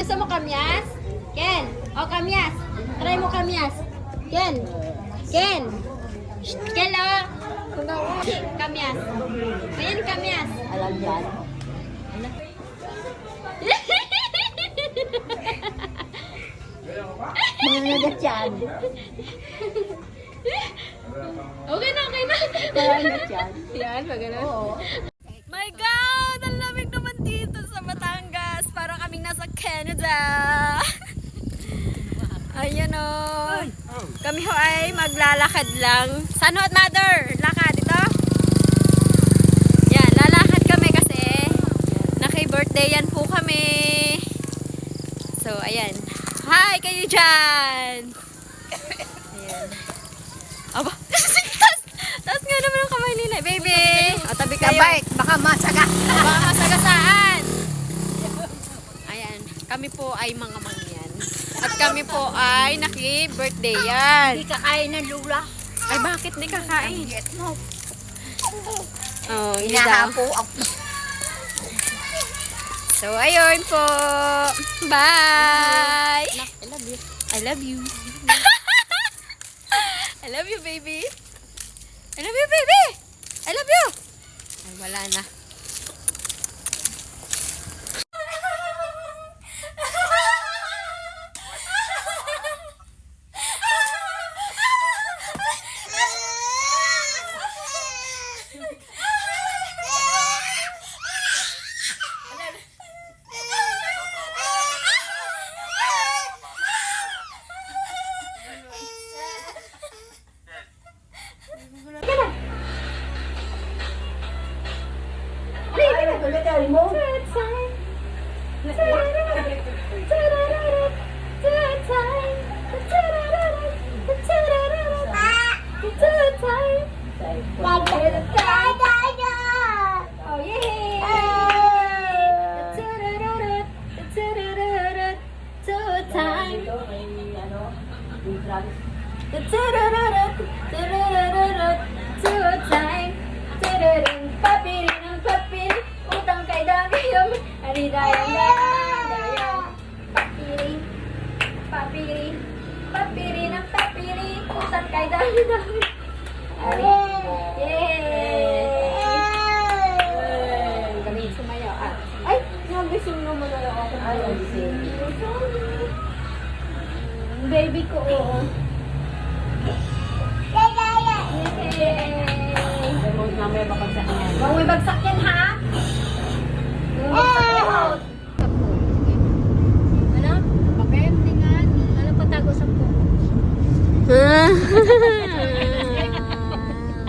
Gusto mo kamyas? Ken. O, kamyas. Try mo kamyas. Ken. Ken. Ken, o. Kamyas. Ayan, kamyas. Alam yan. Mga yan. Okay na, okay na. Mga yan. Yan, magano. Oo. My God! Ang lamig naman dito sa Batangas. Para kaming nasa Canada. Ayan o. Kami ho ay maglalakad lang. Saan ho, mother? Lakad ito? Yan, lalakad kami kasi naki-birthday yan po kami. So, ayan. Hi kayo dyan! Ayan. Aba! Taas nga naman ang kamay nila. Baby! O, tabi kayo. Sabay, baka masaga. Baka masagasaan. Ayan. Kami po ay mga mangyan. At kami po ay naki-birthday yan. Hindi kakain ng lula. Ay, bakit di kakain? mo. Oh, hindi daw. Hinahapo ako. So, ayun po. Bye! I love you. I love you. I love you, baby. I love you, baby. I love you. Ay, wala na. Utang kay dami ari dayang papiri papiri papiri ng papiri utang kay dami ari yay kami sumayaw ay nagising naman na lang ako baby ko oo Mamaya bakagsak yan. Huwag may bagsak yan, ha? Ano? Pag-emptingan. Ano patago sa po?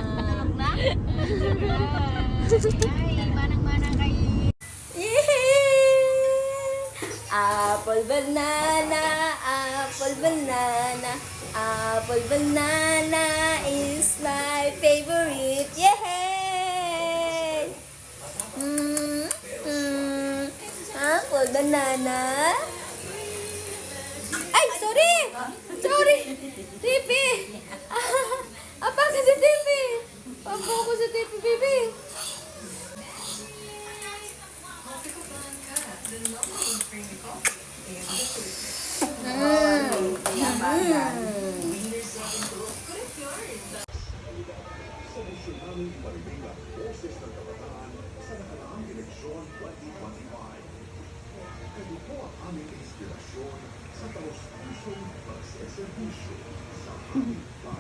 Tulog na? Ay, manang-manang kayo. Apple banana, apple banana, apple banana is my favorite. Yay! Apple banana. Ay, sorry! Sorry! Tipi! Apa ka si Tipi? Apa ko si Tipi, baby?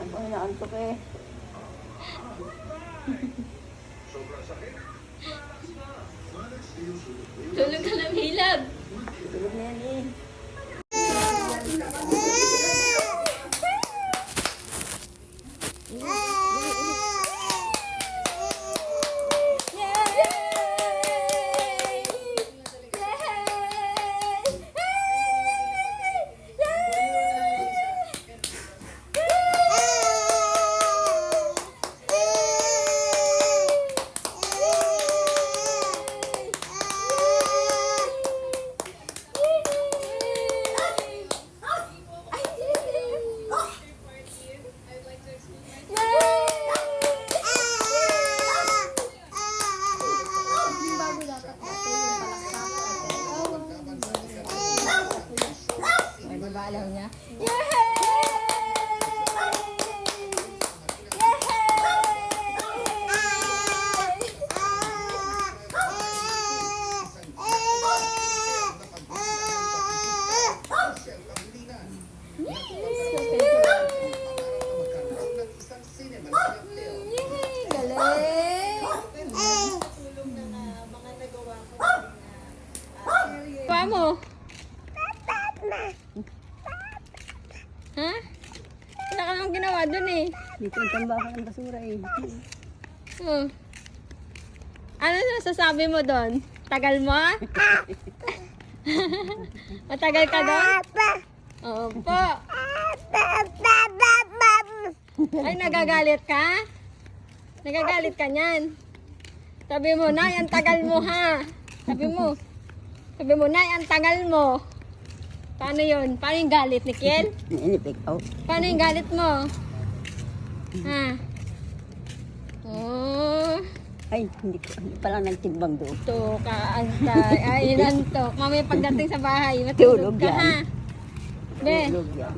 Ano ba inaantok eh? Tulog ka ng hilag. Tulog na yan eh. ba? Alam niya? Yay! Yay! Galing! Kuha mo. Ha? Wala ka namang ginawa dun eh. Dito ang tambakan ng basura eh. Oh. Ano nasasabi mo doon? Tagal mo? Matagal ka doon? Opo. Ay, nagagalit ka? Nagagalit ka niyan? Sabi mo, Nay, ang tagal mo ha. Sabi mo. Sabi mo, Nay, ang tagal mo. Paano yun? Paano yung galit ni Kiel? Inipik out. Paano yung galit mo? Ha? Oh. Ay, hindi pa lang nagtimbang doon. To ka, antay. Ay, inantok. Mamaya pagdating sa bahay, matulog Tulog ka yan. ha. Be, Tulog yan.